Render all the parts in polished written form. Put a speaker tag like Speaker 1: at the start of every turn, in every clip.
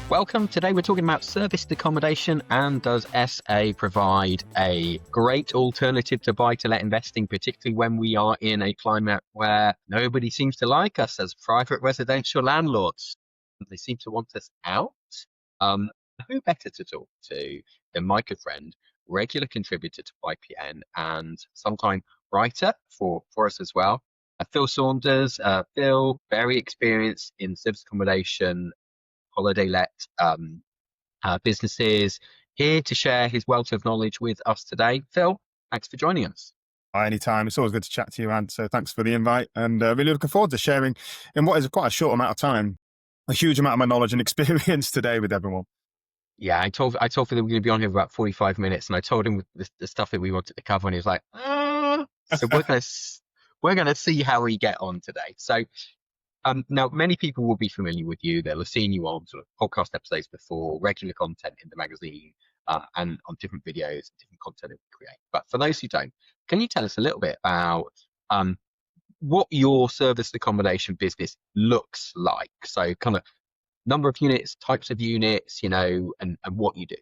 Speaker 1: Welcome. Today we're talking about serviced accommodation, and does SA provide a great alternative to buy-to-let investing, particularly when we are in a climate where nobody seems to like us as private residential landlords. They seem to want us out. Who better to talk to than my good friend, regular contributor to YPN and sometime writer for us as well, Phil Saunders. Phil, very experienced in serviced accommodation, holiday let businesses, here to share his wealth of knowledge with us today. Phil, thanks for joining us.
Speaker 2: Anytime. It's always good to chat to you, Ant. So thanks for the invite, and really looking forward to sharing in what is quite a short amount of time, a huge amount of my knowledge and experience today with everyone.
Speaker 1: Yeah, I told Phil that we're going to be on here for about 45 minutes, and I told him the stuff that we wanted to cover, and he was like, So we're gonna see how we get on today. So now, many people will be familiar with you. They'll have seen you on sort of podcast episodes before, regular content in the magazine, and on different videos, different content that we create. But for those who don't, can you tell us a little bit about what your serviced accommodation business looks like? So kind of number of units, types of units, and what you do.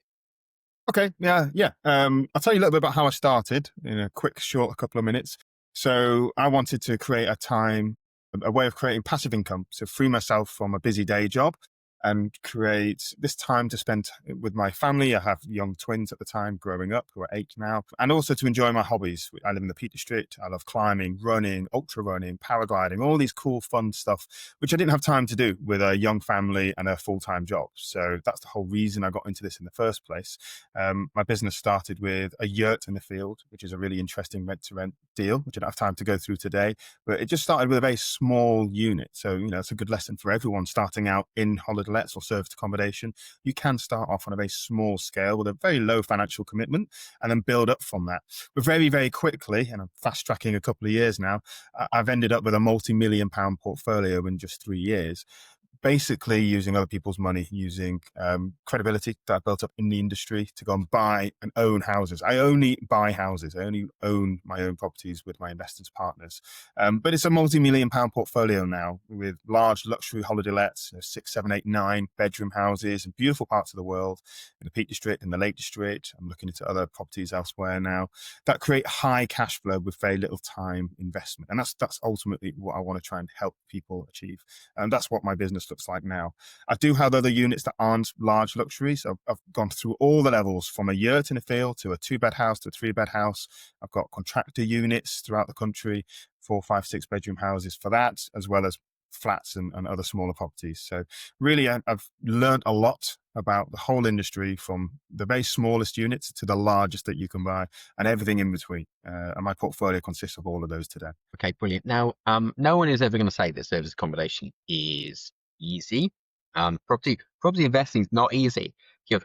Speaker 2: Okay, yeah. I'll tell you a little bit about how I started in a quick, short couple of minutes. So I wanted to create a way of creating passive income, so free myself from a busy day job and create this time to spend with my family. I have young twins at the time growing up who are 8 now, and also to enjoy my hobbies. I live in the Peak District. I love climbing, running, ultra running, paragliding, all these cool, fun stuff, which I didn't have time to do with a young family and a full-time job. So that's the whole reason I got into this in the first place. My business started with a yurt in the field, which is a really interesting rent-to-rent deal, which I don't have time to go through today, but it just started with a very small unit. So, it's a good lesson for everyone starting out in holiday lets or serviced accommodation. You can start off on a very small scale with a very low financial commitment and then build up from that. But very, very quickly, and I'm fast tracking a couple of years now, I've ended up with a multi-million-pound portfolio in just 3 years. Basically using other people's money, using credibility that I built up in the industry to go and buy and own houses. I only buy houses. I only own my own properties with my investors partners. But it's a multi-million-pound portfolio now with large luxury holiday lets, 6, 7, 8, 9 bedroom houses in beautiful parts of the world, in the Peak District, in the Lake District. I'm looking into other properties elsewhere now that create high cash flow with very little time investment. And that's ultimately what I want to try and help people achieve. And that's what my business looks like now. I do have other units that aren't large luxuries. So I've gone through all the levels from a yurt in a field to a 2-bed house to a 3-bed house. I've got contractor units throughout the country, 4, 5, 6 bedroom houses for that, as well as flats and other smaller properties. So really, I've learned a lot about the whole industry, from the very smallest units to the largest that you can buy and everything in between. And my portfolio consists of all of those today.
Speaker 1: Okay, brilliant. Now, no one is ever going to say that serviced accommodation is easy. Property investing is not easy. You're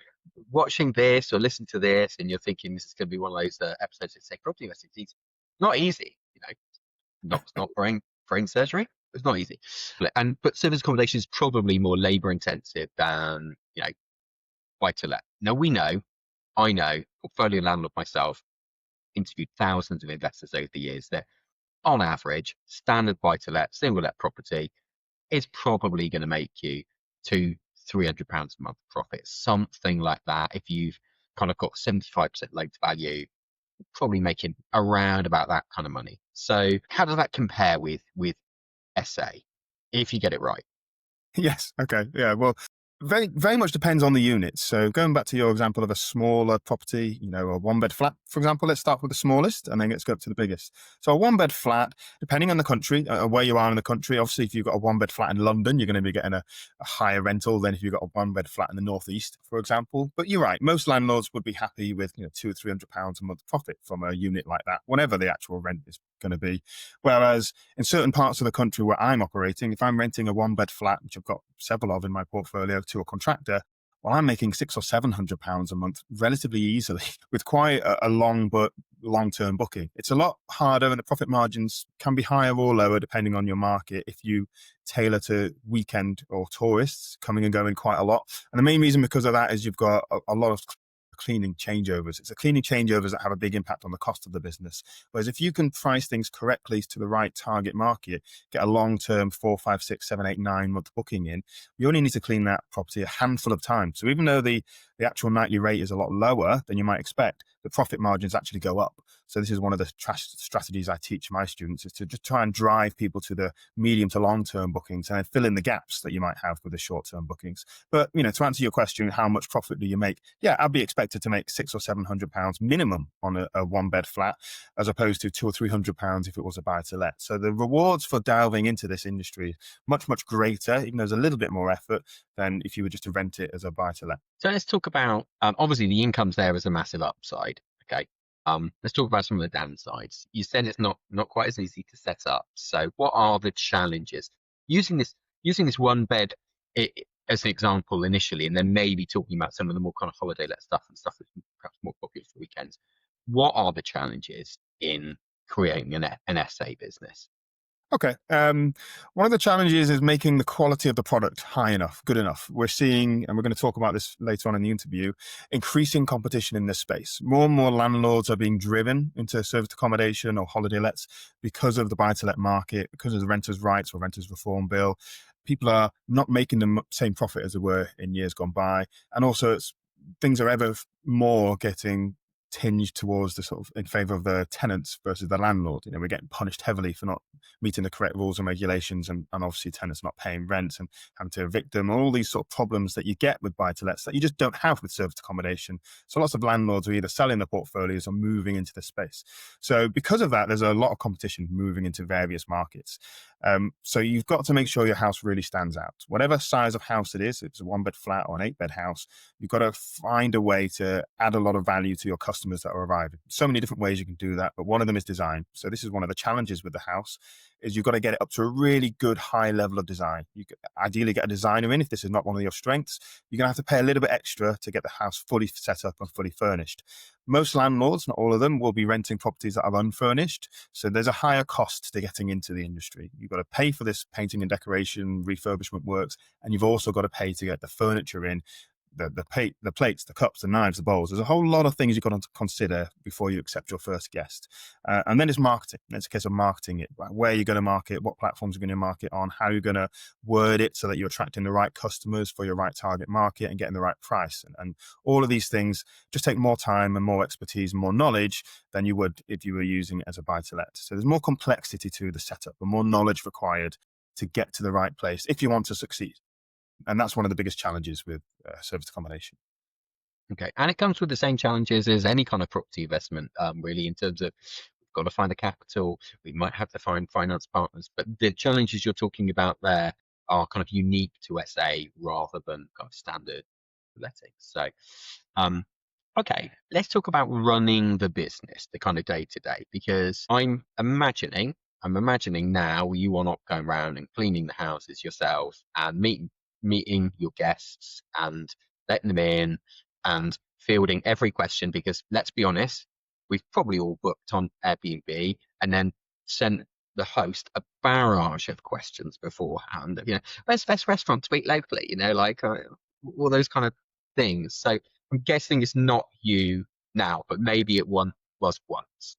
Speaker 1: watching this or listening to this and you're thinking this is going to be one of those episodes that say property investing is easy. Not easy, it's not brain surgery. It's not easy. But serviced accommodation is probably more labor intensive than, buy to let. Now I know, portfolio landlord myself, interviewed thousands of investors over the years, that on average, standard buy to let, single let property is probably going to make you £200-300 a month profit, something like that. If you've kind of got 75% loan to value, probably making around about that kind of money. So how does that compare with SA, if you get it right?
Speaker 2: Yes. Okay. Yeah. Well, very, very much depends on the unit. So going back to your example of a smaller property, a 1-bed flat, for example, let's start with the smallest and then let's go up to the biggest. So a 1-bed flat, depending on the country, where you are in the country, obviously, if you've got a 1-bed flat in London, you're going to be getting a higher rental than if you've got a 1-bed flat in the Northeast, for example. But you're right. Most landlords would be happy with, £200 or £300 a month profit from a unit like that, whatever the actual rent is going to be. Whereas in certain parts of the country where I'm operating, if I'm renting a 1-bed flat, which I've got several of in my portfolio, to a contractor, well, I'm making £600 or £700 a month relatively easily with quite a long-term booking. It's a lot harder, and the profit margins can be higher or lower depending on your market if you tailor to weekend or tourists coming and going quite a lot. And the main reason because of that is you've got a lot of cleaning changeovers. It's the cleaning changeovers that have a big impact on the cost of the business. Whereas if you can price things correctly to the right target market, get a long-term 4, 5, 6, 7, 8, 9 month booking in, you only need to clean that property a handful of times. So even though the actual nightly rate is a lot lower than you might expect, the profit margins actually go up. So this is one of the strategies I teach my students, is to just try and drive people to the medium to long-term bookings and then fill in the gaps that you might have with the short-term bookings. But, to answer your question, how much profit do you make? Yeah, I'd be expected to make £600 or £700 minimum on a one-bed flat, as opposed to £200 or £300 if it was a buy-to-let. So the rewards for delving into this industry much, much greater, even though there's a little bit more effort than if you were just to rent it as a buy-to-let.
Speaker 1: So let's talk about, obviously the income's there as a massive upside. Okay. Let's talk about some of the downsides. You said it's not quite as easy to set up. So what are the challenges? Using this one bed as an example initially, and then maybe talking about some of the more kind of holiday let stuff and stuff that's perhaps more popular for weekends. What are the challenges in creating an SA business?
Speaker 2: Okay. One of the challenges is making the quality of the product high enough, good enough. We're seeing, and we're going to talk about this later on in the interview, increasing competition in this space. More and more landlords are being driven into serviced accommodation or holiday lets because of the buy-to-let market, because of the renters' rights or renters' reform bill. People are not making the same profit as they were in years gone by. And also things are ever more getting tinged towards the sort of in favor of the tenants versus the landlord. We're getting punished heavily for not meeting the correct rules and regulations, and obviously tenants not paying rent and having to evict them, all these sort of problems that you get with buy-to-lets that you just don't have with serviced accommodation. So lots of landlords are either selling their portfolios or moving into the space. So because of that, there's a lot of competition moving into various markets. So you've got to make sure your house really stands out. Whatever size of house it is, if it's a 1-bed flat or an 8-bed house, you've got to find a way to add a lot of value to your customers that are arriving. So many different ways you can do that, but one of them is design. So this is one of the challenges with the house, is you've got to get it up to a really good high level of design. You could ideally get a designer in if this is not one of your strengths. You're going to have to pay a little bit extra to get the house fully set up and fully furnished. Most landlords, not all of them, will be renting properties that are unfurnished. So there's a higher cost to getting into the industry. You've got to pay for this painting and decoration, refurbishment works, and you've also got to pay to get the furniture in, the plates, the cups, the knives, the bowls. There's a whole lot of things you've got to consider before you accept your first guest. And then it's marketing. It's a case of marketing it. Where you're going to market, what platforms you're going to market on, how you're going to word it so that you're attracting the right customers for your right target market and getting the right price. And all of these things just take more time and more expertise and more knowledge than you would if you were using it as a buy-to-let. So there's more complexity to the setup and more knowledge required to get to the right place if you want to succeed. And that's one of the biggest challenges with serviced accommodation.
Speaker 1: Okay. And it comes with the same challenges as any kind of property investment, really, in terms of we've got to find the capital, we might have to find finance partners, but the challenges you're talking about there are kind of unique to SA rather than kind of standard lettings. So, okay, let's talk about running the business, the kind of day to day, because I'm imagining now you are not going around and cleaning the houses yourself and meeting your guests and letting them in and fielding every question, because let's be honest, we've probably all booked on Airbnb and then sent the host a barrage of questions beforehand. Where's the best restaurant to eat locally? All those kind of things. So I'm guessing it's not you now, but maybe it was once.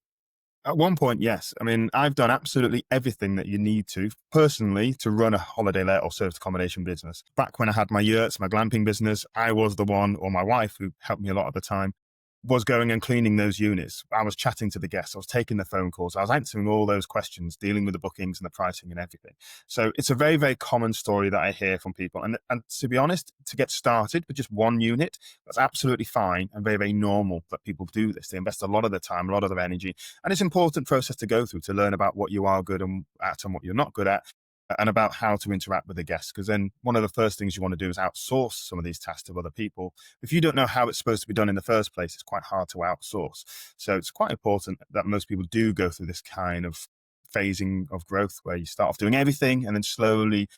Speaker 2: At one point, yes. I mean, I've done absolutely everything that you need to personally to run a holiday let or serviced accommodation business. Back when I had my yurts, my glamping business, I was the one, or my wife, who helped me a lot at the time, was going and cleaning those units. I was chatting to the guests. I was taking the phone calls. I was answering all those questions, dealing with the bookings and the pricing and everything. So it's a very, very common story that I hear from people. And to be honest, to get started with just one unit, that's absolutely fine and very, very normal that people do this. They invest a lot of their time, a lot of their energy. And it's an important process to go through to learn about what you are good at and what you're not good at, and about how to interact with the guests. Because then one of the first things you want to do is outsource some of these tasks to other people. If you don't know how it's supposed to be done in the first place, it's quite hard to outsource. So it's quite important that most people do go through this kind of phasing of growth where you start off doing everything and then slowly,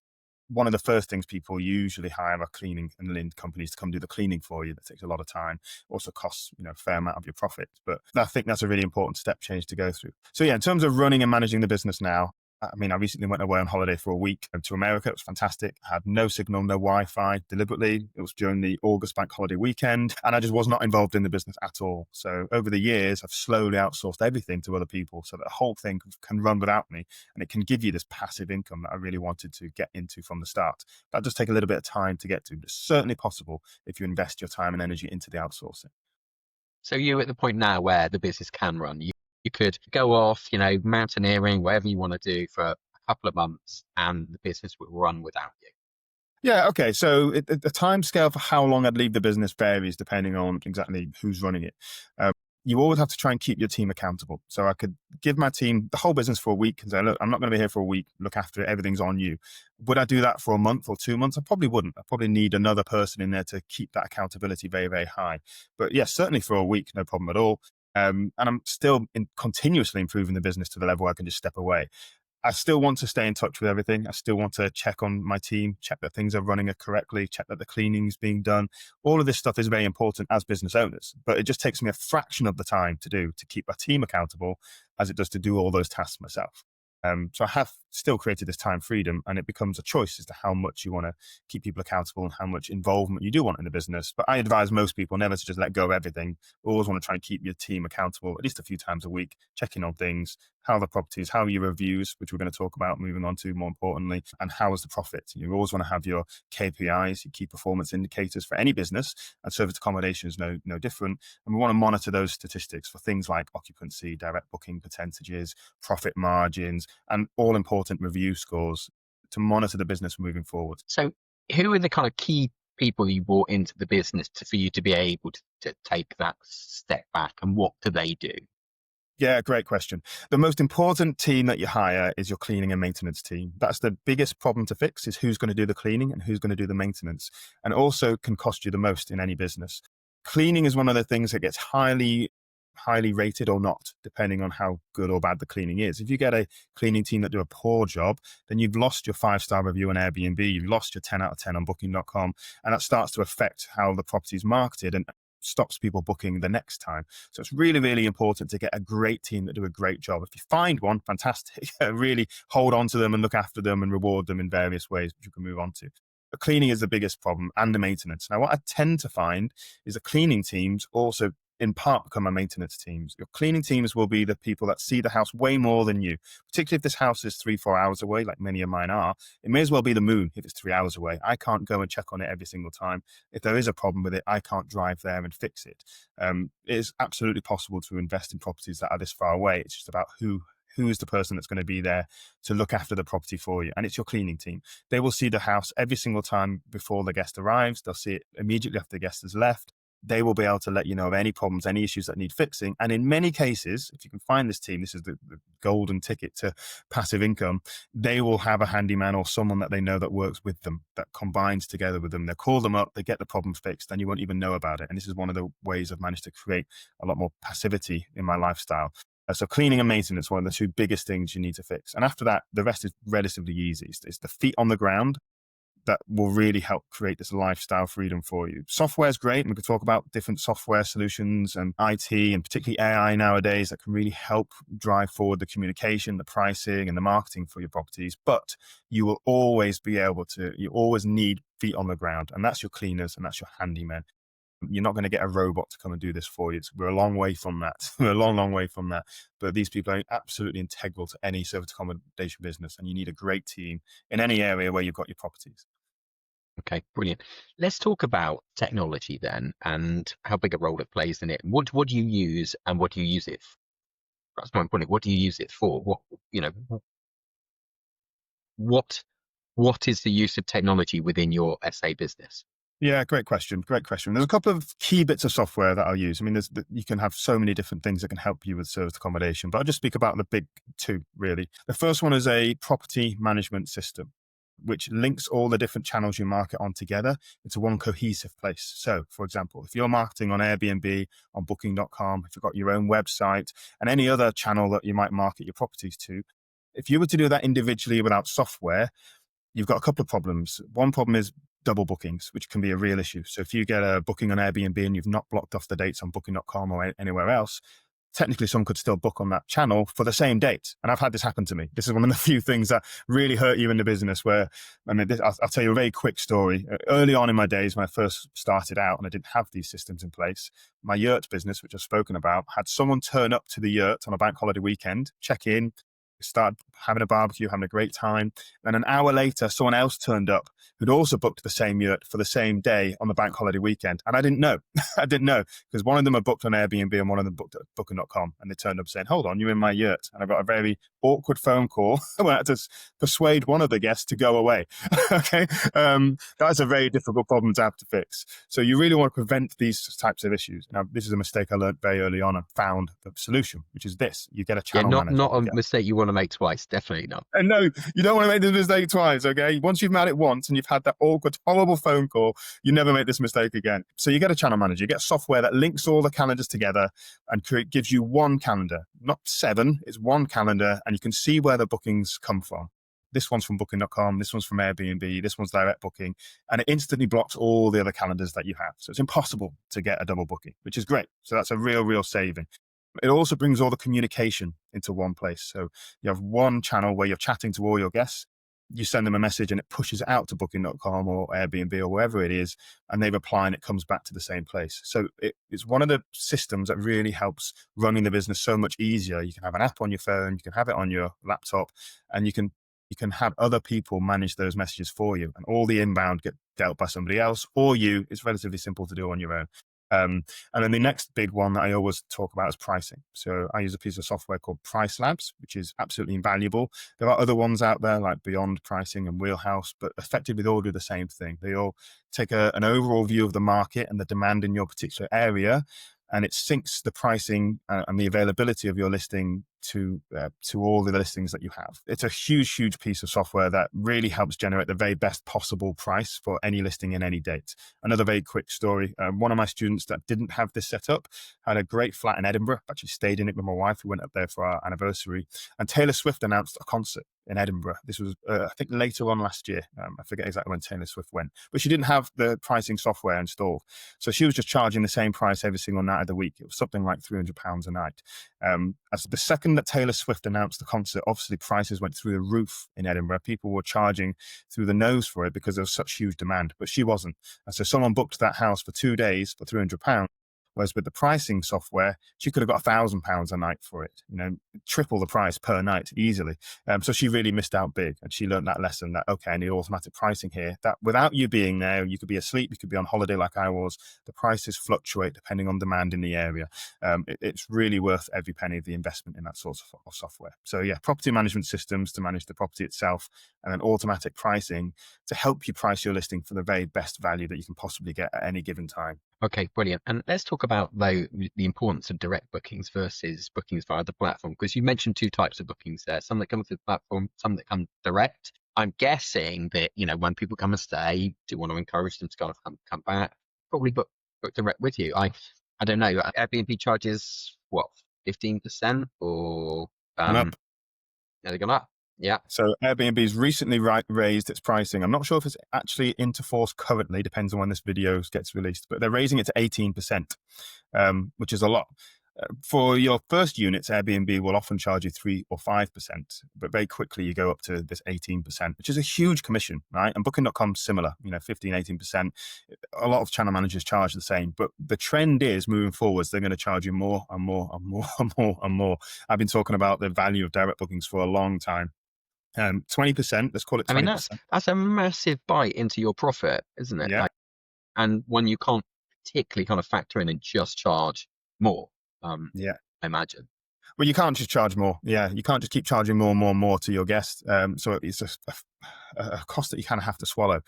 Speaker 2: one of the first things people usually hire are cleaning and lint companies to come do the cleaning for you. That takes a lot of time. Also costs, a fair amount of your profit. But I think that's a really important step change to go through. So yeah, in terms of running and managing the business now, I mean, I recently went away on holiday for a week to America. It was fantastic. I had no signal, no Wi-Fi deliberately. It was during the August bank holiday weekend, and I just was not involved in the business at all. So over the years, I've slowly outsourced everything to other people so that the whole thing can run without me, and it can give you this passive income that I really wanted to get into from the start. That does take a little bit of time to get to, but it's certainly possible if you invest your time and energy into the outsourcing.
Speaker 1: So you're at the point now where the business can run. You could go off, mountaineering, whatever you want to do for a couple of months, and the business will run without you.
Speaker 2: Yeah, okay. So the time scale for how long I'd leave the business varies depending on exactly who's running it. You always have to try and keep your team accountable. So I could give my team the whole business for a week and say, look, I'm not going to be here for a week. Look after it. Everything's on you. Would I do that for a month or 2 months? I probably wouldn't. I probably need another person in there to keep that accountability very, very high. But yes, certainly for a week, no problem at all. And I'm still continuously improving the business to the level where I can just step away. I still want to stay in touch with everything. I still want to check on my team, check that things are running correctly, check that the cleaning is being done. All of this stuff is very important as business owners, but it just takes me a fraction of the time to do to keep my team accountable as it does to do all those tasks myself. So I have still created this time freedom, and it becomes a choice as to how much you want to keep people accountable and how much involvement you do want in the business. But I advise most people never to just let go of everything. Always want to try and keep your team accountable at least a few times a week, checking on things, how the properties, how are your reviews, which we're going to talk about moving on to more importantly, and how is the profit. You always want to have your KPIs, your key performance indicators for any business, and service accommodation is no different. And we want to monitor those statistics for things like occupancy, direct booking percentages, profit margins, and all important review scores to monitor the business moving forward.
Speaker 1: So who are the kind of key people you brought into the business for you to be able to take that step back, and what do they do?
Speaker 2: Yeah, great question. The most important team that you hire is your cleaning and maintenance team. That's the biggest problem to fix, is who's going to do the cleaning and who's going to do the maintenance. And also can cost you the most in any business. Cleaning is one of the things that gets highly rated or not, depending on how good or bad the cleaning is. If you get a cleaning team that do a poor job, then you've lost your 5-star review on Airbnb, you've lost your 10 out of 10 on booking.com, and that starts to affect how the property is marketed and stops people booking the next time. So it's really, really important to get a great team that do a great job. If you find one, fantastic. Really hold on to them and look after them and reward them in various ways, which you can move on to. But cleaning is the biggest problem, and the maintenance. Now, what I tend to find is the cleaning teams also in part become our maintenance teams. Your cleaning teams will be the people that see the house way more than you, particularly if this house is 3-4 hours away, like many of mine are. It may as well be the moon if it's 3 hours away. I can't go and check on it every single time. If there is a problem with it, I can't drive there and fix it. It is absolutely possible to invest in properties that are this far away. It's just about who is the person that's going to be there to look after the property for you. And it's your cleaning team. They will see the house every single time before the guest arrives. They'll see it immediately after the guest has left. They will be able to let you know of any problems, any issues that need fixing. And in many cases, if you can find this team, this is the golden ticket to passive income. They will have a handyman or someone that they know that works with them, that combines together with them. They call them up, they get the problem fixed, and you won't even know about it. And this is one of the ways I've managed to create a lot more passivity in my lifestyle. So cleaning and maintenance, one of the two biggest things you need to fix. And after that, the rest is relatively easy. It's the feet on the ground that will really help create this lifestyle freedom for you. Software is great, and we could talk about different software solutions and IT, and particularly AI nowadays, that can really help drive forward the communication, the pricing, and the marketing for your properties. But you will always be able to, you always need feet on the ground, and that's your cleaners and that's your handymen. You're not going to get a robot to come and do this for you. We're a long way from that. We're a long, long way from that. But these people are absolutely integral to any service accommodation business, and you need a great team in any area where you've got your properties.
Speaker 1: Okay, brilliant. Let's talk about technology then, and how big a role it plays in it. What do you use, and what do you use it for? That's my point. What do you use it for? What is the use of technology within your SA business?
Speaker 2: Yeah, great question. Great question. There's a couple of key bits of software that I'll use. I mean, you can have so many different things that can help you with service accommodation, but I'll just speak about the big two, really. The first one is a property management system, which links all the different channels you market on together into one cohesive place. So, for example, if you're marketing on Airbnb, on booking.com, if you've got your own website and any other channel that you might market your properties to, if you were to do that individually without software, you've got a couple of problems. One problem is double bookings, which can be a real issue. So if you get a booking on Airbnb and you've not blocked off the dates on booking.com or anywhere else, technically someone could still book on that channel for the same date. And I've had this happen to me. This is one of the few things that really hurt you in the business where, I'll tell you a very quick story. Early on in my days when I first started out and I didn't have these systems in place, my yurt business, which I've spoken about, had someone turn up to the yurt on a bank holiday weekend, check in, start having a barbecue, having a great time. And an hour later, someone else turned up who'd also booked the same yurt for the same day on the bank holiday weekend. And I didn't know. I didn't know because one of them had booked on Airbnb and one of them booked at booking.com. And they turned up saying, hold on, you're in my yurt. And I got a very awkward phone call. I had to persuade one of the guests to go away. Okay. That's a very difficult problem to have to fix. So you really want to prevent these types of issues. Now, this is a mistake I learned very early on and found the solution, which is this. You get a channel manager.
Speaker 1: Not a mistake you want to make twice. Definitely not.
Speaker 2: And no, you don't want to make this mistake twice, okay? Once you've made it once and you've had that awkward, horrible phone call, you never make this mistake again. So you get a channel manager, you get software that links all the calendars together and gives you one calendar, not 7, it's one calendar, and you can see where the bookings come from. This one's from booking.com, this one's from Airbnb, this one's direct booking, and it instantly blocks all the other calendars that you have. So it's impossible to get a double booking, which is great. So that's a real saving. It also brings all the communication into one place. So you have one channel where you're chatting to all your guests. You send them a message and it pushes it out to booking.com or Airbnb or wherever it is, and they reply and it comes back to the same place. So it's one of the systems that really helps running the business so much easier. You can have an app on your phone, you can have it on your laptop, and you can have other people manage those messages for you, and all the inbound get dealt by somebody else or you. It's relatively simple to do on your own. And then the next big one that I always talk about is pricing. So I use a piece of software called PriceLabs, which is absolutely invaluable. There are other ones out there like Beyond Pricing and Wheelhouse, but effectively they all do the same thing. They all take an overall view of the market and the demand in your particular area, and it syncs the pricing and the availability of your listing to all the listings that you have. It's a huge piece of software that really helps generate the very best possible price for any listing in any date. Another very quick story. One of my students that didn't have this set up had a great flat in Edinburgh. Actually stayed in it with my wife. We went up there for our anniversary, and Taylor Swift announced a concert in Edinburgh. This was, I think, later on last year. I forget exactly when Taylor Swift went, but she didn't have the pricing software installed. So she was just charging the same price every single night of the week. It was something like £300 a night. As the second that Taylor Swift announced the concert, obviously prices went through the roof in Edinburgh. People were charging through the nose for it because there was such huge demand, but she wasn't. And so someone booked that house for 2 days for £300. Whereas with the pricing software, she could have got £1,000 a night for it, triple the price per night easily. So she really missed out big, and she learned that lesson that, okay, I need automatic pricing here, that without you being there, you could be asleep, you could be on holiday like I was. The prices fluctuate depending on demand in the area. It's really worth every penny of the investment in that sort of software. So yeah, property management systems to manage the property itself, and then automatic pricing to help you price your listing for the very best value that you can possibly get at any given time.
Speaker 1: Okay, brilliant. And let's talk about, though, the importance of direct bookings versus bookings via the platform, because you mentioned 2 types of bookings there, some that come through the platform, some that come direct. I'm guessing that, when people come and stay, do want to encourage them to kind of come back, probably book direct with you. I don't know, Airbnb charges, what, 15% or...
Speaker 2: Up.
Speaker 1: They're gone up. Yeah.
Speaker 2: So Airbnb's recently raised its pricing. I'm not sure if it's actually into force currently, depends on when this video gets released, but they're raising it to 18%, which is a lot. For your first units, Airbnb will often charge you 3 or 5%, but very quickly you go up to this 18%, which is a huge commission, right? And Booking.com similar, 15, 18%. A lot of channel managers charge the same, but the trend is moving forwards, they're going to charge you more and more and more and more and more. I've been talking about the value of direct bookings for a long time. 20%, let's call it 20%.
Speaker 1: I mean, that's a massive bite into your profit, isn't it?
Speaker 2: Yeah.
Speaker 1: And one you can't particularly kind of factor in and just charge more.
Speaker 2: Yeah.
Speaker 1: I imagine.
Speaker 2: Well, you can't just charge more. Yeah, you can't just keep charging more and more and more to your guests. So it's just a cost that you kind of have to swallow.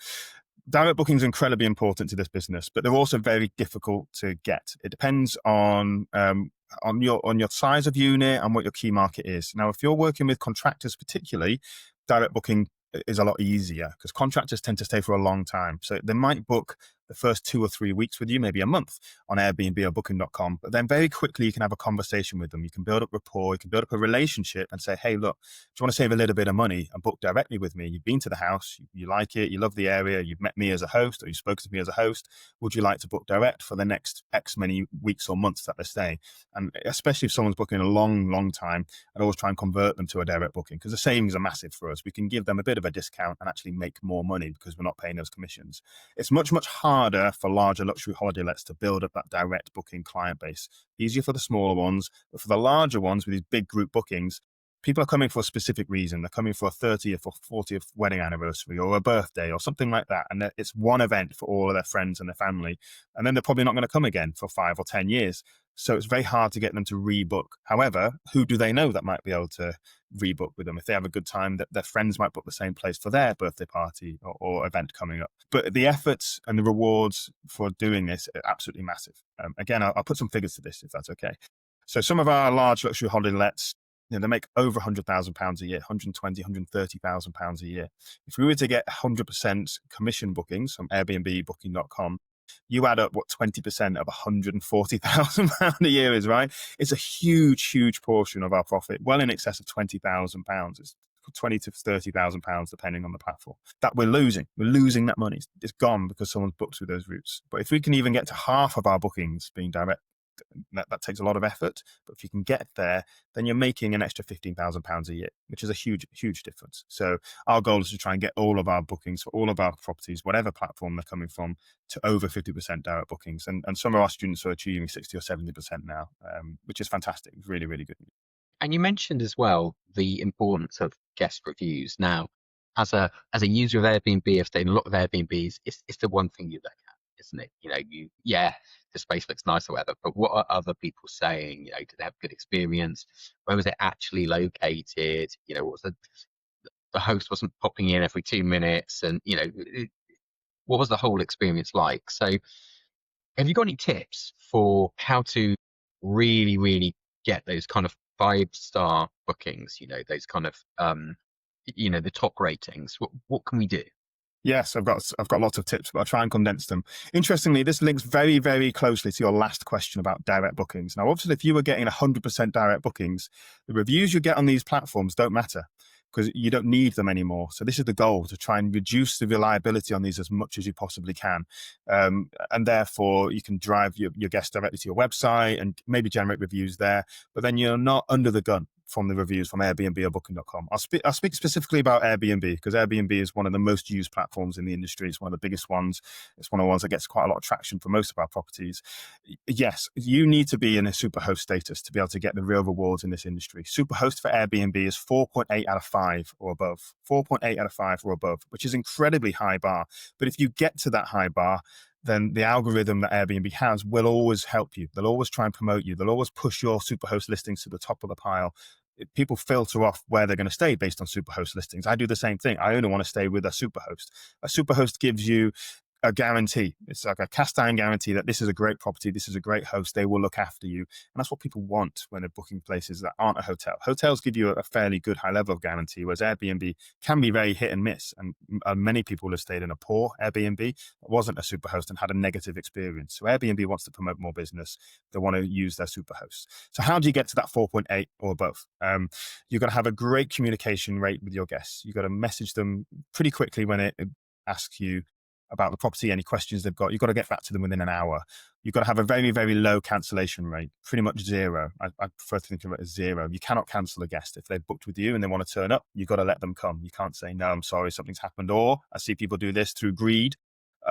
Speaker 2: Direct booking is incredibly important to this business, but they're also very difficult to get. It depends on your size of unit and what your key market is. Now, if you're working with contractors particularly, direct booking is a lot easier because contractors tend to stay for a long time. So they might book the first 2 or 3 weeks with you, maybe a month on Airbnb or booking.com. But then very quickly, you can have a conversation with them. You can build up rapport, you can build up a relationship and say, hey, look, do you want to save a little bit of money and book directly with me? You've been to the house, you like it, you love the area, you've met me as a host or you've spoken to me as a host. Would you like to book direct for the next X many weeks or months that they're staying? And especially if someone's booking a long, long time, I'd always try and convert them to a direct booking because the savings are massive for us. We can give them a bit of a discount and actually make more money because we're not paying those commissions. It's much, much harder for larger luxury holiday lets to build up that direct booking client base. Easier for the smaller ones, but for the larger ones with these big group bookings, people are coming for a specific reason. They're coming for a 30th or 40th wedding anniversary or a birthday or something like that. And it's one event for all of their friends and their family. And then they're probably not going to come again for 5 or 10 years. So it's very hard to get them to rebook. However, who do they know that might be able to rebook with them? If they have a good time, that their friends might book the same place for their birthday party or event coming up. But the efforts and the rewards for doing this are absolutely massive. Again, I'll put some figures to this if that's okay. So some of our large luxury holiday lets, they make over £100,000 a year, 120, £130,000 a year. If we were to get 100% commission bookings from Airbnb, booking.com, you add up what 20% of £140,000 a year is, right? It's a huge, huge portion of our profit, well in excess of £20,000. It's 20 to £30,000 depending on the platform that we're losing. We're losing that money. It's gone because someone's booked through those routes. But if we can even get to half of our bookings being direct, that takes a lot of effort, but if you can get there, then you're making an extra £15,000 a year, which is a huge, huge difference. So our goal is to try and get all of our bookings for all of our properties, whatever platform they're coming from, to over 50% direct bookings. And some of our students are achieving 60 or 70% now, which is fantastic. It's really, really good.
Speaker 1: And you mentioned as well the importance of guest reviews. Now, as a user of Airbnb, I've stayed in a lot of Airbnbs. It's the one thing you look at, isn't it? Yeah, the space looks nice or whatever, but what are other people saying? Did they have a good experience? Where was it actually located? What was the host wasn't popping in every 2 minutes, and what was the whole experience like? So, have you got any tips for how to really, really get those kind of 5-star bookings? Those kind of the top ratings. What can we do?
Speaker 2: Yes, I've got lots of tips, but I'll try and condense them. Interestingly, this links very, very closely to your last question about direct bookings. Now, obviously, if you were getting 100% direct bookings, the reviews you get on these platforms don't matter because you don't need them anymore. So this is the goal, to try and reduce the reliability on these as much as you possibly can. And therefore, you can drive your guests directly to your website and maybe generate reviews there, but then you're not under the gun from the reviews from Airbnb or booking.com. I'll speak specifically about Airbnb because Airbnb is one of the most used platforms in the industry. It's one of the biggest ones. It's one of the ones that gets quite a lot of traction for most of our properties. Yes, you need to be in a superhost status to be able to get the real rewards in this industry. Superhost for Airbnb is 4.8 out of 5 or above. 4.8 out of 5 or above, which is incredibly high bar. But if you get to that high bar, then the algorithm that Airbnb has will always help you. They'll always try and promote you. They'll always push your superhost listings to the top of the pile. People filter off where they're going to stay based on superhost listings. I do the same thing. I only want to stay with a superhost. A superhost gives you a guarantee. It's like a cast iron guarantee that this is a great property, this is a great host, they will look after you. And that's what people want when they're booking places that aren't a hotel. Hotels give you a fairly good high level of guarantee, whereas Airbnb can be very hit and miss. And many people have stayed in a poor Airbnb that wasn't a superhost and had a negative experience. So Airbnb wants to promote more business. They want to use their superhosts. So how do you get to that 4.8 or above? You've got to have a great communication rate with your guests. You've got to message them pretty quickly when it asks you about the property, any questions they've got. You've got to get back to them within an hour. You've got to have a very, very low cancellation rate, pretty much zero. I prefer to think of it as zero. You cannot cancel a guest. If they've booked with you and they want to turn up, you've got to let them come. You can't say, no, I'm sorry, something's happened. Or I see people do this through greed.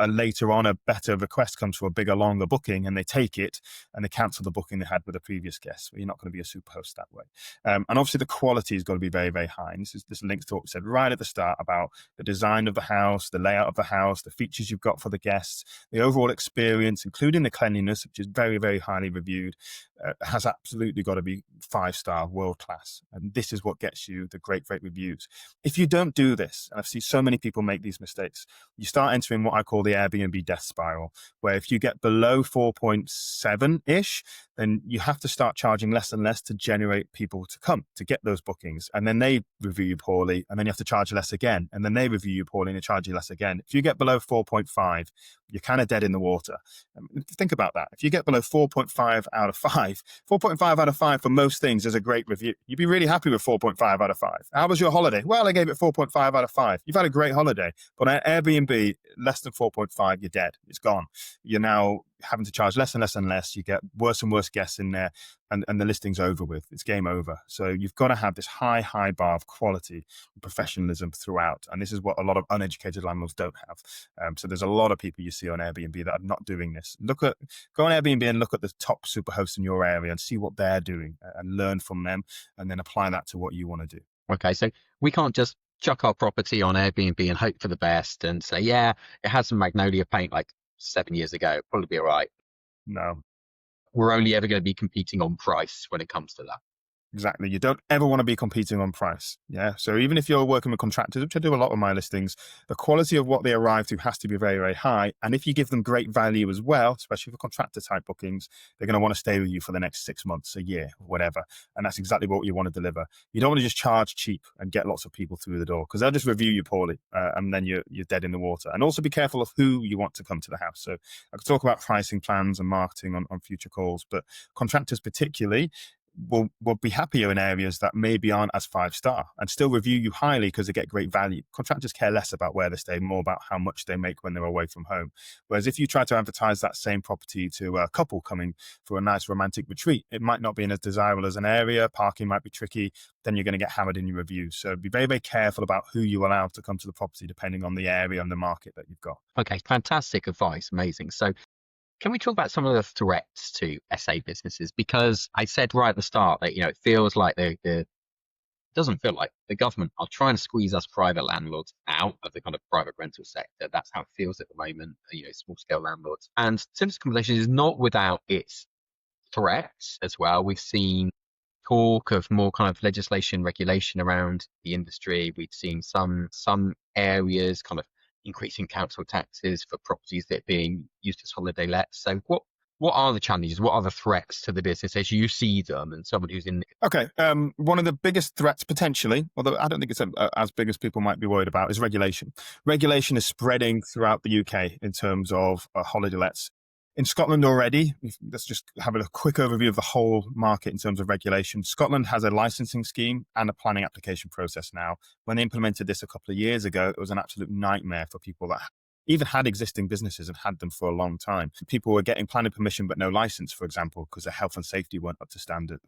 Speaker 2: Later on, a better request comes for a bigger, longer booking, and they take it and they cancel the booking they had with a previous guest. Well, you're not going to be a super host that way. And obviously, the quality has got to be very, very high. And this links to what we said right at the start about the design of the house, the layout of the house, the features you've got for the guests, the overall experience, including the cleanliness, which is very, very highly reviewed, has absolutely got to be 5-star, world class. And this is what gets you the great, great reviews. If you don't do this, and I've seen so many people make these mistakes, you start entering what I call call the Airbnb death spiral, where if you get below 4.7-ish, then you have to start charging less and less to generate people to come to get those bookings. And then they review you poorly, and then you have to charge less again. And then they review you poorly and they charge you less again. If you get below 4.5, you're kind of dead in the water. Think about that. If you get below 4.5 out of 5, 4.5 out of 5 for most things is a great review. You'd be really happy with 4.5 out of 5. How was your holiday? Well, I gave it 4.5 out of 5. You've had a great holiday. But on Airbnb, less than 4.5, you're dead. It's gone. You're now having to charge less and less and less. You get worse and worse guests in there, and the listing's over with. It's game over. So you've got to have this high bar of quality and professionalism throughout. And this is what a lot of uneducated landlords don't have. So there's a lot of people you see on Airbnb that are not doing this. Go on Airbnb and look at the top superhosts in your area and see what they're doing and learn from them, and then apply that to what you want to do.
Speaker 1: Okay, so we can't just chuck our property on Airbnb and hope for the best and say, yeah, it had some magnolia paint like 7 years ago, probably be all right.
Speaker 2: No.
Speaker 1: We're only ever going to be competing on price when it comes to that.
Speaker 2: Exactly. You don't ever want to be competing on price. Yeah. So even if you're working with contractors, which I do a lot of my listings, the quality of what they arrive to has to be very, very high. And if you give them great value as well, especially for contractor type bookings, they're going to want to stay with you for the next 6 months, a year, whatever. And that's exactly what you want to deliver. You don't want to just charge cheap and get lots of people through the door, because they'll just review you poorly, and then you're dead in the water. And also be careful of who you want to come to the house. So I could talk about pricing plans and marketing on future calls, but contractors particularly will be happier in areas that maybe aren't as 5-star and still review you highly because they get great value. Contractors care less about where they stay, more about how much they make when they're away from home. Whereas if you try to advertise that same property to a couple coming for a nice romantic retreat, it might not be as desirable as an area. Parking might be tricky. Then you're going to get hammered in your reviews. So be very, very careful about who you allow to come to the property, depending on the area and the market that you've got.
Speaker 1: Okay, fantastic advice. Amazing. So can we talk about some of the threats to SA businesses? Because I said right at the start that, it feels like it doesn't feel like the government are trying to squeeze us private landlords out of the kind of private rental sector. That's how it feels at the moment, small scale landlords. And service accommodation is not without its threats as well. We've seen talk of more kind of legislation, regulation around the industry. We've seen some areas kind of increasing council taxes for properties that are being used as holiday lets. So what are the challenges? What are the threats to the business as you see them, and someone who's in?
Speaker 2: Okay, one of the biggest threats potentially, although I don't think it's as big as people might be worried about, is regulation. Regulation is spreading throughout the UK in terms of holiday lets. In Scotland already, let's just have a quick overview of the whole market in terms of regulation. Scotland has a licensing scheme and a planning application process now. When they implemented this a couple of years ago, it was an absolute nightmare for people that even had existing businesses and had them for a long time. People were getting planning permission but no license, for example, because their health and safety weren't up to standard,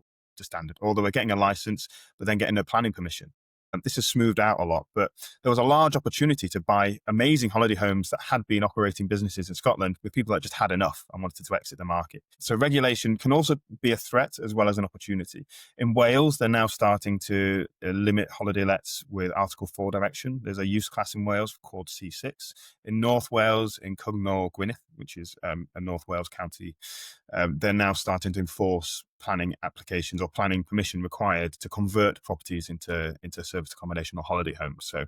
Speaker 2: or they were getting a license but then getting no planning permission. This has smoothed out a lot, but there was a large opportunity to buy amazing holiday homes that had been operating businesses in Scotland with people that just had enough and wanted to exit the market. So regulation can also be a threat as well as an opportunity. In Wales, they're now starting to limit holiday lets with Article 4 direction. There's a use class in Wales called C6. In North Wales, in Cwmnor Gwynedd, which is a North Wales county, they're now starting to enforce planning applications or planning permission required to convert properties into service accommodation or holiday homes. So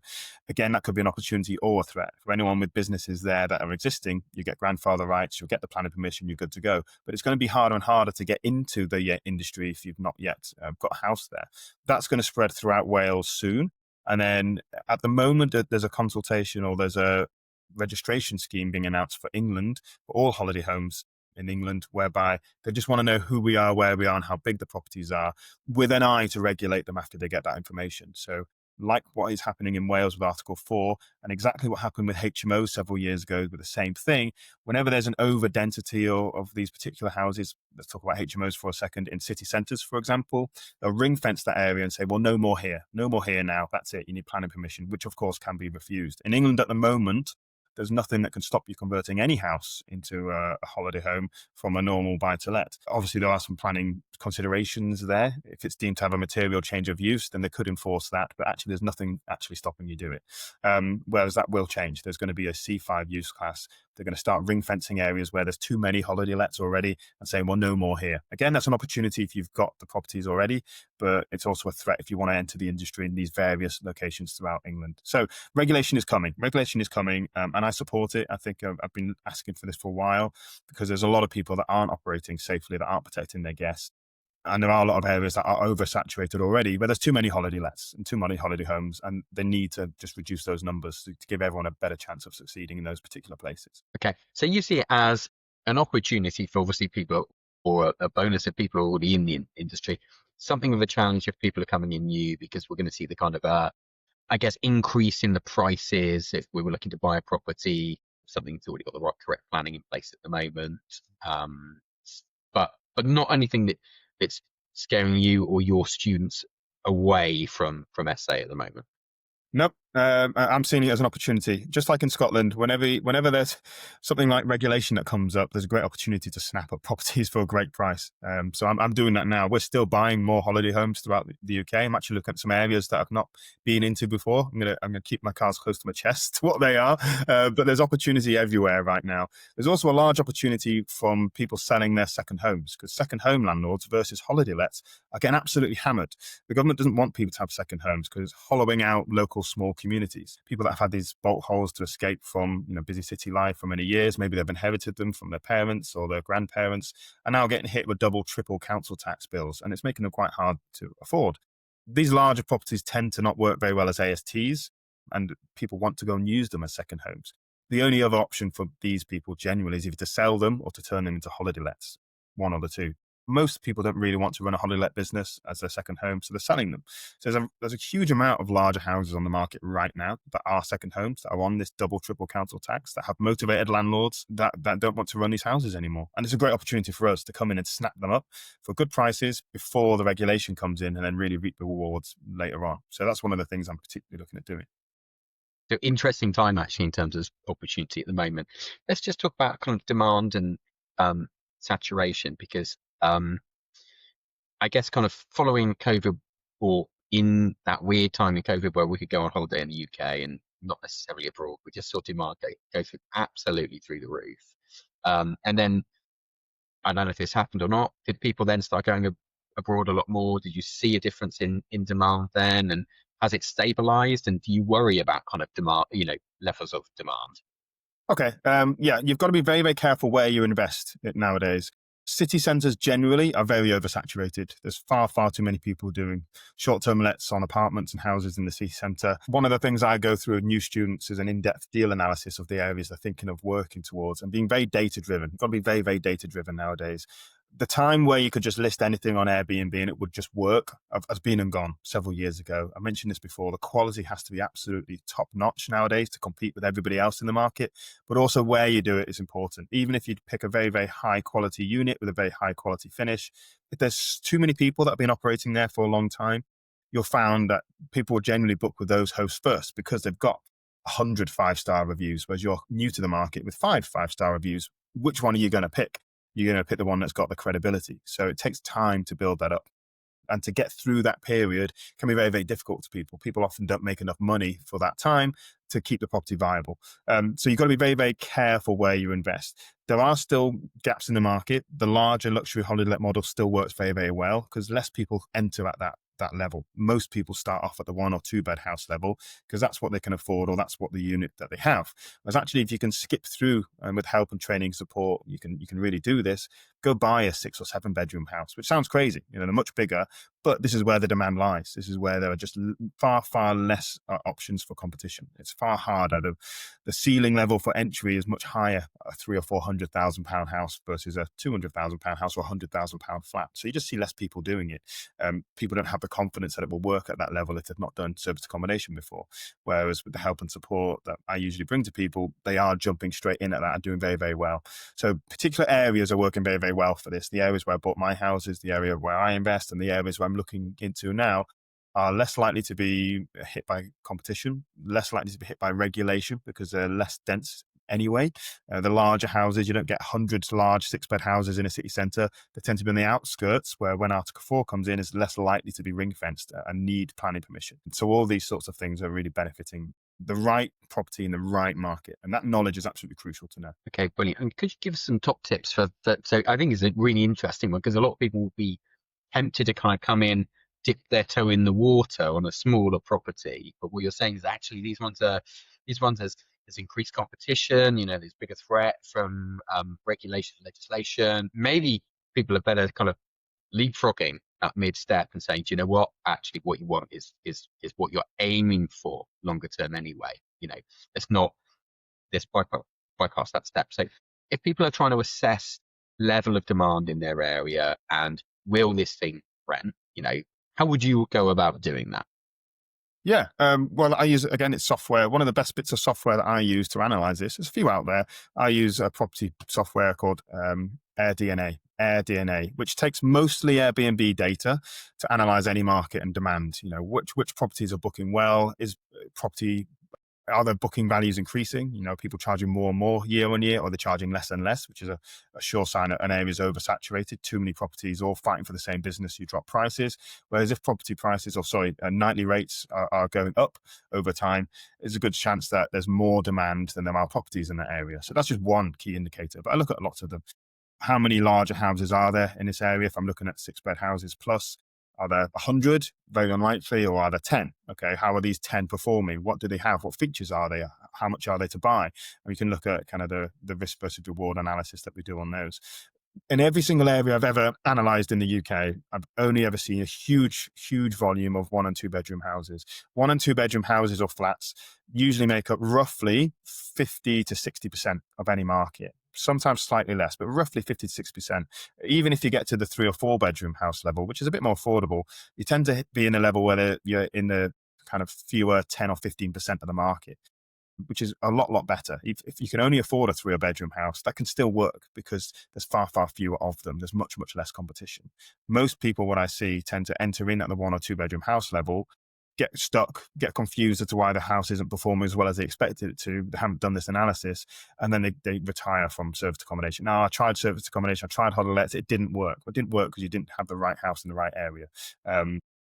Speaker 2: again, that could be an opportunity or a threat. For anyone with businesses there that are existing, you get grandfather rights, you'll get the planning permission, you're good to go. But it's going to be harder and harder to get into the industry if you've not yet got a house there. That's going to spread throughout Wales soon. And then at the moment, there's a consultation or there's a registration scheme being announced for England, for all holiday homes in England, whereby they just want to know who we are, where we are, and how big the properties are, with an eye to regulate them after they get that information. So like what is happening in Wales with Article 4, and exactly what happened with HMOs several years ago with the same thing, whenever there's an over density of these particular houses, let's talk about HMOs for a second, in city centres, for example, they'll ring fence that area and say, well, no more here now, that's it, you need planning permission, which of course can be refused. In England at the moment, there's nothing that can stop you converting any house into a holiday home from a normal buy-to-let. Obviously, there are some planning considerations there. If it's deemed to have a material change of use, then they could enforce that. But actually, there's nothing actually stopping you do it. Whereas that will change. There's going to be a C5 use class They're going to start ring fencing areas where there's too many holiday lets already and saying, well, no more here. Again, that's an opportunity if you've got the properties already, but it's also a threat if you want to enter the industry in these various locations throughout England. So regulation is coming. Regulation is coming, and I support it. I think I've been asking for this for a while because there's a lot of people that aren't operating safely, that aren't protecting their guests. And there are a lot of areas that are oversaturated already, where there's too many holiday lets and too many holiday homes, and they need to just reduce those numbers to give everyone a better chance of succeeding in those particular places.
Speaker 1: Okay, so you see it as an opportunity for obviously people, or a bonus if people are already in the industry, something of a challenge if people are coming in new, because we're going to see the kind of, I guess, increase in the prices if we were looking to buy a property, something that's already got the right correct planning in place at the moment. Um, but not anything that's scaring you or your students away from SA at the moment.
Speaker 2: Nope. I'm seeing it as an opportunity. Just like in Scotland, whenever there's something like regulation that comes up, there's a great opportunity to snap up properties for a great price. So I'm doing that now. We're still buying more holiday homes throughout the UK. I'm actually looking at some areas that I've not been into before. I'm gonna keep my cards close to my chest, what they are. But there's opportunity everywhere right now. There's also a large opportunity from people selling their second homes, because second home landlords versus holiday lets are getting absolutely hammered. The government doesn't want people to have second homes because it's hollowing out local small communities. People that have had these bolt holes to escape from, busy city life for many years, maybe they've inherited them from their parents or their grandparents, are now getting hit with double, triple council tax bills, and it's making them quite hard to afford. These larger properties tend to not work very well as ASTs, and people want to go and use them as second homes. The only other option for these people generally is either to sell them or to turn them into holiday lets, one or the two. Most people don't really want to run a holiday let business as their second home, so they're selling them. So there's a huge amount of larger houses on the market right now that are second homes, that are on this double, triple council tax, that have motivated landlords that don't want to run these houses anymore. And it's a great opportunity for us to come in and snap them up for good prices before the regulation comes in, and then really reap the rewards later on. So that's one of the things I'm particularly looking at doing.
Speaker 1: So interesting time actually in terms of opportunity at the moment. Let's just talk about kind of demand and saturation, because I guess kind of following COVID, or in that weird time in COVID where we could go on holiday in the UK and not necessarily abroad, we just saw demand go through absolutely through the roof. And then I don't know if this happened or not. Did people then start going abroad a lot more? Did you see a difference in demand then? And has it stabilized? And do you worry about kind of demand, levels of demand?
Speaker 2: Okay. Yeah, you've got to be very, very careful where you invest nowadays. City centres generally are very oversaturated. There's far, far too many people doing short-term lets on apartments and houses in the city centre. One of the things I go through with new students is an in-depth deal analysis of the areas they're thinking of working towards, and being very data-driven. You've got to be very, very data-driven nowadays. The time where you could just list anything on Airbnb and it would just work has been and gone several years ago. I mentioned this before. The quality has to be absolutely top notch nowadays to compete with everybody else in the market, but also where you do it is important. Even if you pick a very, very high quality unit with a very high quality finish, if there's too many people that have been operating there for a long time, you'll find that people will generally book with those hosts first because they've got 100 5-star reviews, whereas you're new to the market with 5 5-star reviews. Which one are you going to pick? You're going to pick the one that's got the credibility. So it takes time to build that up. And to get through that period can be very, very difficult to people. People often don't make enough money for that time to keep the property viable. So you've got to be very, very careful where you invest. There are still gaps in the market. The larger luxury holiday let model still works very, very well because less people enter at that level. Most people start off at the 1 or 2 bed house level because that's what they can afford, or that's what the unit that they have. Whereas actually, if you can skip through with help and training support, you can really do this. Go buy a 6 or 7 bedroom house, which sounds crazy. They're much bigger, but this is where the demand lies. This is where there are just far, far less options for competition. It's far harder. The ceiling level for entry is much higher, a £300,000 or £400,000 house versus a £200,000 house or £100,000 flat. So you just see less people doing it. People don't have the confidence that it will work at that level if they've not done service accommodation before. Whereas with the help and support that I usually bring to people, they are jumping straight in at that and doing very, very well. So particular areas are working very, very well for this. The areas where I bought my houses, the area where I invest, and the areas where I'm looking into now are less likely to be hit by competition, less likely to be hit by regulation because they're less dense anyway. The larger houses, you don't get hundreds of large 6-bed houses in a city centre. They tend to be on the outskirts where when Article 4 comes in, is less likely to be ring fenced and need planning permission. So all these sorts of things are really benefiting the right property in the right market. And that knowledge is absolutely crucial to know.
Speaker 1: Okay, brilliant. And could you give us some top tips for that? So I think it's a really interesting one because a lot of people will be tempted to kind of come in, dip their toe in the water on a smaller property. But what you're saying is actually these ones there's increased competition, there's bigger threat from regulation, legislation. Maybe people are better kind of leapfrogging that mid step and saying, do you know what? Actually, what you want is what you're aiming for longer term anyway. It's not this bypass that step. So if people are trying to assess level of demand in their area and will this thing rent, how would you go about doing that?
Speaker 2: Yeah. Well, I use, again, it's software. One of the best bits of software that I use to analyze this, there's a few out there. I use a property software called AirDNA, which takes mostly Airbnb data to analyze any market and demand. Which properties are booking well? Are the booking values increasing? People charging more and more year on year, or they're charging less and less, which is a sure sign that an area is oversaturated. Too many properties all fighting for the same business, you drop prices. Whereas if property prices, nightly rates are going up over time, there's a good chance that there's more demand than there are properties in that area. So that's just one key indicator. But I look at lots of them. How many larger houses are there in this area? If I'm looking at 6-bed houses plus, are there 100? Very unlikely. Or are there 10? Okay, how are these 10 performing? What do they have? What features are they? How much are they to buy? And we can look at kind of the risk versus reward analysis that we do on those. In every single area I've ever analysed in the UK, I've only ever seen a huge volume of 1 and 2 bedroom houses. 1 and 2 bedroom houses or flats usually make up roughly 50 to 60% of any market. Sometimes slightly less, but roughly 50 to 60%. Even if you get to the 3 or 4 bedroom house level, which is a bit more affordable, you tend to be in a level where you're in the kind of fewer 10 or 15% of the market, which is a lot better. If you can only afford a 3 bedroom house, that can still work because there's far fewer of them. There's much less competition. Most people, what I see, tend to enter in at the 1 or 2 bedroom house level, get stuck, get confused as to why the house isn't performing as well as they expected it to. They haven't done this analysis, and then they retire from serviced accommodation. Now, I tried serviced accommodation, I tried huddle lets, it didn't work. It didn't work because you didn't have the right house in the right area.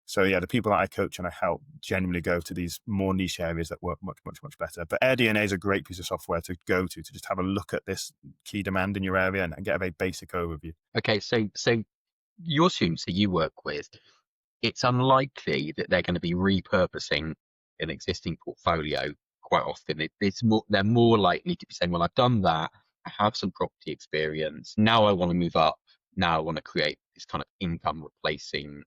Speaker 2: So yeah, the people that I coach and I help generally go to these more niche areas that work much better. But AirDNA is a great piece of software to go to just have a look at this key demand in your area and get a very basic overview.
Speaker 1: Okay, so your students that you work with, it's unlikely that they're going to be repurposing an existing portfolio quite often. They're more likely to be saying, well, I've done that. I have some property experience. Now I want to move up. Now I want to create this kind of income replacing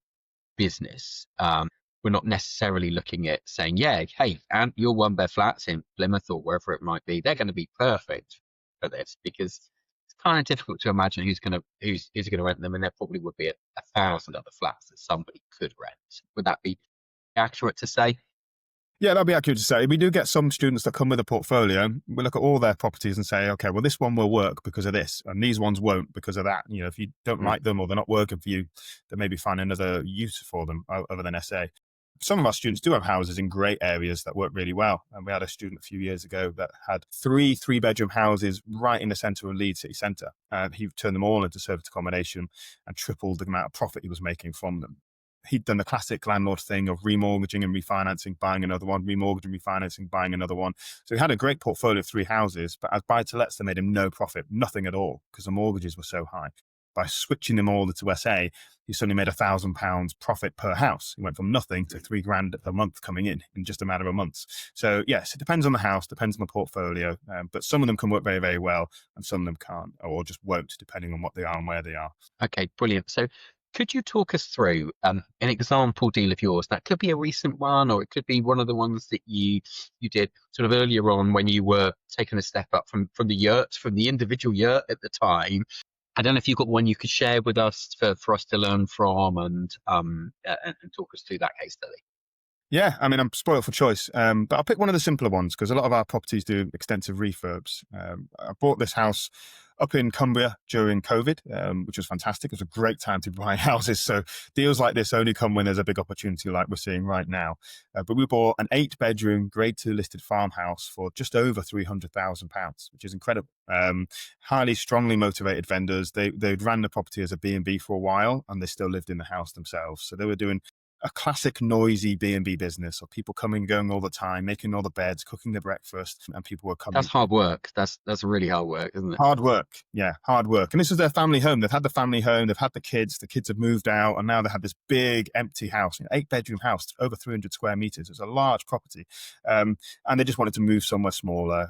Speaker 1: business. We're not necessarily looking at saying, yeah, hey, and your 1-bed flats in Plymouth or wherever it might be, they're going to be perfect for this because it's kind of difficult to imagine who's going to rent them, and there probably would be 1,000 other flats that somebody could rent. Would that be accurate to say?
Speaker 2: Yeah, that'd be accurate to say. We do get some students that come with a portfolio. We look at all their properties and say, okay, well, this one will work because of this, and these ones won't because of that. If you don't like them or they're not working for you, then maybe find another use for them other than SA. Some of our students do have houses in great areas that work really well. And we had a student a few years ago that had 3 3-bedroom houses right in the centre of Leeds city centre. And he turned them all into serviced accommodation and tripled the amount of profit he was making from them. He'd done the classic landlord thing of remortgaging and refinancing, buying another one, remortgaging, refinancing, buying another one. So he had a great portfolio of 3 houses, but as buy-to-lets, they made him no profit, nothing at all, because the mortgages were so high. By switching them all to SA, he suddenly made £1,000 profit per house. He went from nothing to £3,000 a month coming in just a matter of months. So yes, it depends on the house, depends on the portfolio, but some of them can work very, very well, and some of them can't, or just won't, depending on what they are and where they are.
Speaker 1: Okay, brilliant. So could you talk us through an example deal of yours? That could be a recent one, or it could be one of the ones that you did sort of earlier on when you were taking a step up from the yurt, from the individual yurt at the time. I don't know if you've got one you could share with us for us to learn from and talk us through that case study.
Speaker 2: Yeah, I mean, I'm spoiled for choice, but I'll pick one of the simpler ones because a lot of our properties do extensive refurbs. I bought this house up in Cumbria during COVID, which was fantastic. It was a great time to buy houses. So deals like this only come when there's a big opportunity like we're seeing right now. But we bought an 8-bedroom grade 2 listed farmhouse for just over £300,000, which is incredible. Highly strongly motivated vendors. They'd ran the property as a B&B for a while, and they still lived in the house themselves. So they were doing a classic noisy B&B business, or people coming and going all the time, making all the beds, cooking the breakfast, and people were
Speaker 1: That's
Speaker 2: coming.
Speaker 1: hard work. That's really hard work, isn't it?
Speaker 2: Hard work. Yeah, hard work. And this is their family home. They've had the family home, they've had the kids have moved out, and now they have this big empty house, 8-bedroom house, over 300 square meters. It's a large property. And they just wanted to move somewhere smaller,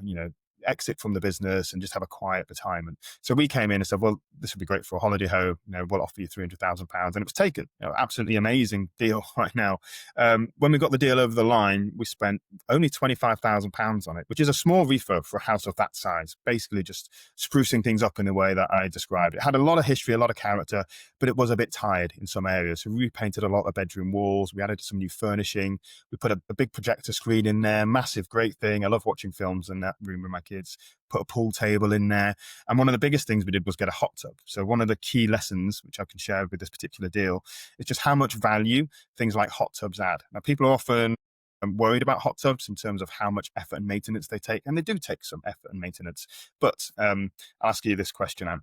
Speaker 2: exit from the business and just have a quiet retirement. So we came in and said, well, this would be great for a holiday home. We'll offer you £300,000. And it was taken. Absolutely amazing deal right now. When we got the deal over the line, we spent only £25,000 on it, which is a small refurb for a house of that size, basically just sprucing things up in the way that I described. It had a lot of history, a lot of character, but it was a bit tired in some areas. So we repainted a lot of bedroom walls. We added some new furnishing. We put a big projector screen in there, massive, great thing. I love watching films in that room with my kids. Put a pool table in there. And one of the biggest things we did was get a hot tub. So one of the key lessons, which I can share with this particular deal, is just how much value things like hot tubs add. Now, people are often worried about hot tubs in terms of how much effort and maintenance they take. And they do take some effort and maintenance. But I'll ask you this question, Ant.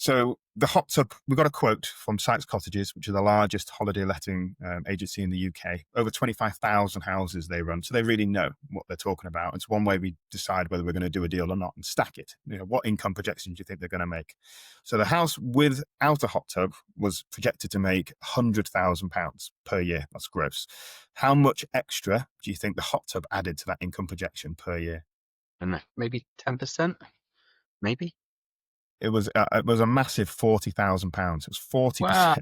Speaker 2: So the hot tub, we got a quote from Sykes Cottages, which is the largest holiday letting agency in the UK. Over 25,000 houses they run. So they really know what they're talking about. It's one way we decide whether we're going to do a deal or not and stack it. What income projections do you think they're going to make? So the house without a hot tub was projected to make £100,000 per year. That's gross. How much extra do you think the hot tub added to that income projection per year?
Speaker 1: And maybe 10%, maybe.
Speaker 2: It was a massive £40,000. It was 40%.
Speaker 1: Wow.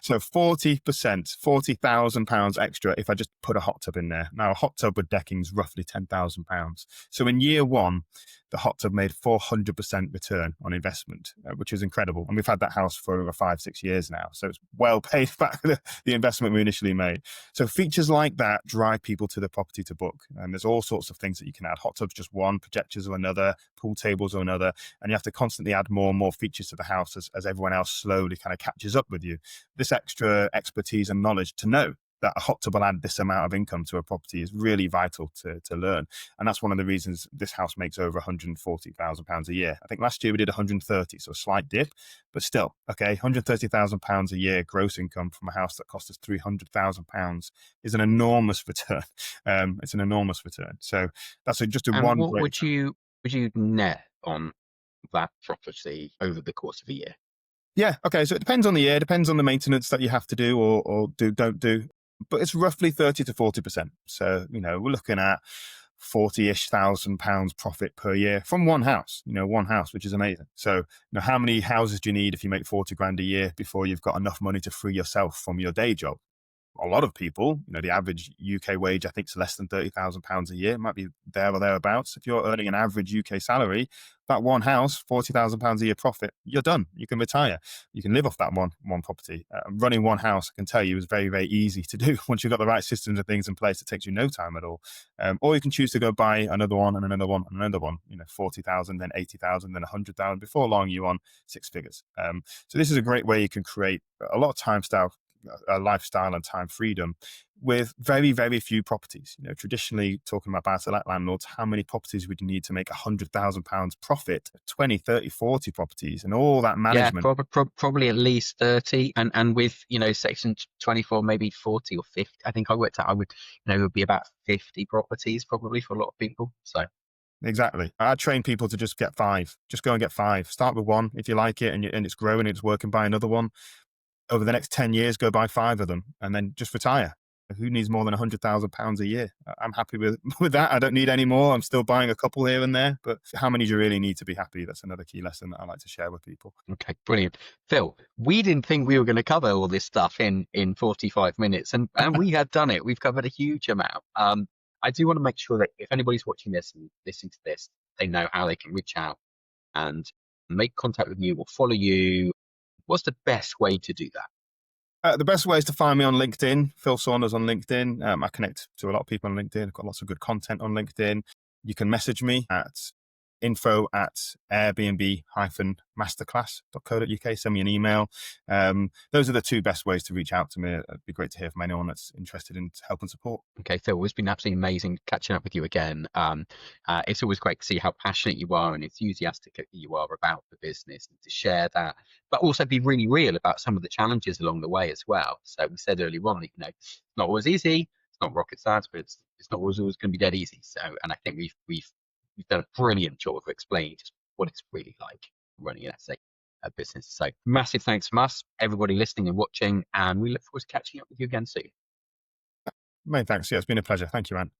Speaker 2: So 40%, £40,000 extra if I just put a hot tub in there. Now, a hot tub with decking is roughly £10,000. So in year one, the hot tub made 400% return on investment, which is incredible. And we've had that house for over 5-6 years now. So it's well paid back the investment we initially made. So features like that drive people to the property to book. And there's all sorts of things that you can add. Hot tubs just one, projectors are another, pool tables are another. And you have to constantly add more and more features to the house as everyone else slowly kind of catches up with you. This extra expertise and knowledge to know that a hot tub will add this amount of income to a property is really vital to learn. And that's one of the reasons this house makes over £140,000 a year. I think last year we did 130, so a slight dip, but still, okay, £130,000 a year gross income from a house that cost us £300,000 is an enormous return. It's an enormous return. So that's just
Speaker 1: And
Speaker 2: one.
Speaker 1: what would you net on that property over the course of a year?
Speaker 2: Yeah. Okay. So it depends on the year, depends on the maintenance that you have to do or don't do, but it's roughly 30 to 40%. So, we're looking at 40-ish thousand pounds profit per year from one house, which is amazing. So, how many houses do you need if you make 40 grand a year before you've got enough money to free yourself from your day job? A lot of people, the average UK wage, I think, is less than £30,000 a year. It might be there or thereabouts. If you're earning an average UK salary, that one house, £40,000 a year profit, you're done. You can retire. You can live off that one property. Running one house, I can tell you, is very, very easy to do. Once you've got the right systems and things in place, it takes you no time at all. Or you can choose to go buy another one and another one and another one. 40,000, then 80,000, then 100,000. Before long, you're on 6 figures. So this is a great way you can create a lot of lifestyle and time freedom with very, very few properties. Traditionally talking about buy-to-let landlords, how many properties would you need to make £100,000 profit? 20, 30, 40 properties and all that management.
Speaker 1: Yeah, probably at least 30. And with, section 24, maybe 40 or 50. I think I worked out it would be about 50 properties probably for a lot of people. So
Speaker 2: exactly. I train people to just get 5. Just go and get 5. Start with 1 if you like it and it's growing, it's working, buy another one. Over the next 10 years, go buy 5 of them and then just retire. Who needs more than £100,000 a year? I'm happy with that. I don't need any more. I'm still buying a couple here and there, but how many do you really need to be happy? That's another key lesson that I like to share with people.
Speaker 1: Okay, brilliant. Phil, we didn't think we were going to cover all this stuff in 45 minutes, and we have done it. We've covered a huge amount. I do want to make sure that if anybody's watching this and listening to this, they know how they can reach out and make contact with you or follow you. What's the best way to do that?
Speaker 2: The best way is to find me on LinkedIn, Phil Saunders on LinkedIn. I connect to a lot of people on LinkedIn. I've got lots of good content on LinkedIn. You can message me at info@airbnb-masterclass.co.uk. Send me an email. Those are the two best ways to reach out to me. It'd be great to hear from anyone that's interested in help and support.
Speaker 1: Okay, Phil, it's been absolutely amazing catching up with you again. It's always great to see how passionate you are and enthusiastic you are about the business, and to share that, but also be really real about some of the challenges along the way as well. So we said earlier on, it's not always easy, it's not rocket science, but it's not always going to be dead easy. So, and I think we've done a brilliant job of explaining just what it's really like running an SA business. So massive thanks from us, everybody listening and watching, and we look forward to catching up with you again soon.
Speaker 2: Mate, thanks. Yeah, it's been a pleasure. Thank you, man.